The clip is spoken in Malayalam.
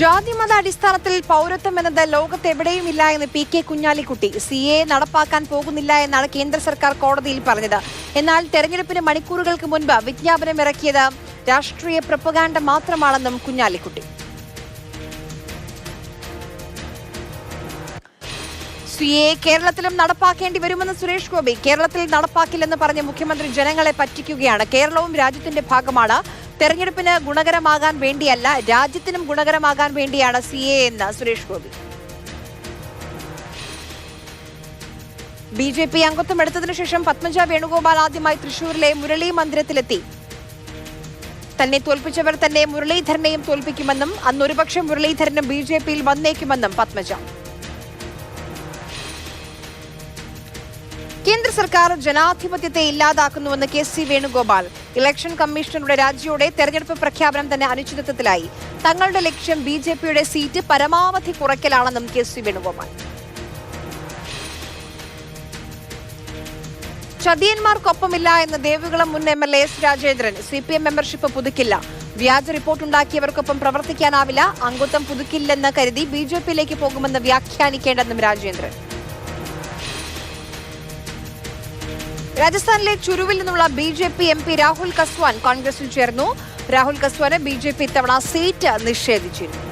ജാതിമത അടിസ്ഥാനത്തിൽ പൗരത്വം എന്നത് ലോകത്തെവിടെയുമില്ല എന്ന് പി.കെ. കുഞ്ഞാലിക്കുട്ടി. CAA നടപ്പാക്കാൻ പോകുന്നില്ല എന്നാണ് കേന്ദ്ര സർക്കാർ കോടതിയിൽ പറഞ്ഞത്. എന്നാൽ തെരഞ്ഞെടുപ്പിന് മണിക്കൂറുകൾക്ക് മുൻപ് വിജ്ഞാപനം ഇറക്കിയത് രാഷ്ട്രീയ പ്രൊപ്പഗാൻഡ മാത്രമാണെന്നും കുഞ്ഞാലിക്കുട്ടി. CAA കേരളത്തിലും നടപ്പാക്കേണ്ടി വരുമെന്ന് സുരേഷ് ഗോപി. കേരളത്തിൽ നടപ്പാക്കില്ലെന്ന് പറഞ്ഞ് മുഖ്യമന്ത്രി ജനങ്ങളെ പറ്റിക്കുകയാണ്. കേരളവും രാജ്യത്തിന്റെ ഭാഗമാണ്. തെരഞ്ഞെടുപ്പിന് ഗുണകരമാകാൻ വേണ്ടിയല്ല, രാജ്യത്തിനും ഗുണകരമാകാൻ വേണ്ടിയാണ് CAA എന്ന് സുരേഷ് ഗോപി. BJP അംഗത്വം എടുത്തതിനു ശേഷം പത്മജ വേണുഗോപാൽ ആദ്യമായി തൃശൂരിലെ മുരളി മന്ദിരത്തിലെത്തി. തന്നെ തോൽപ്പിച്ചവർ തന്നെ മുരളീധരനെയും തോൽപ്പിക്കുമെന്നും അന്ന് ഒരുപക്ഷെ മുരളീധരനും BJPയിൽ വന്നേക്കുമെന്നും പത്മജ. കേന്ദ്ര സർക്കാർ ജനാധിപത്യത്തെ ഇല്ലാതാക്കുന്നുവെന്ന് KC വേണുഗോപാൽ. ഇലക്ഷൻ കമ്മീഷണറുടെ രാജിയോടെ തെരഞ്ഞെടുപ്പ് പ്രഖ്യാപനം തന്നെ അനിശ്ചിതത്വത്തിലായി. തങ്ങളുടെ ലക്ഷ്യം BJPയുടെ സീറ്റ് പരമാവധി കുറയ്ക്കലാണെന്നും KC വേണുഗോപാൽ. ചതിയന്മാർക്കൊപ്പമില്ല എന്ന് ദേവികുളം മുൻ MLA S. Rajendran. CPM membership പുതുക്കില്ല. വ്യാജ റിപ്പോർട്ടുണ്ടാക്കിയവർക്കൊപ്പം പ്രവർത്തിക്കാനാവില്ല. അംഗത്വം പുതുക്കില്ലെന്ന് കരുതി BJPയിലേക്ക് പോകുമെന്ന് വ്യാഖ്യാനിക്കേണ്ടെന്നും രാജേന്ദ്രൻ. രാജസ്ഥാനിലെ ചുരുവിൽ നിന്നുള്ള BJP MP രാഹുൽ കസ്വാൻ കോൺഗ്രസിൽ ചേർന്നു. രാഹുൽ കസ്വാന് BJP ഇത്തവണ സീറ്റ് നിഷേധിച്ചിരുന്നു.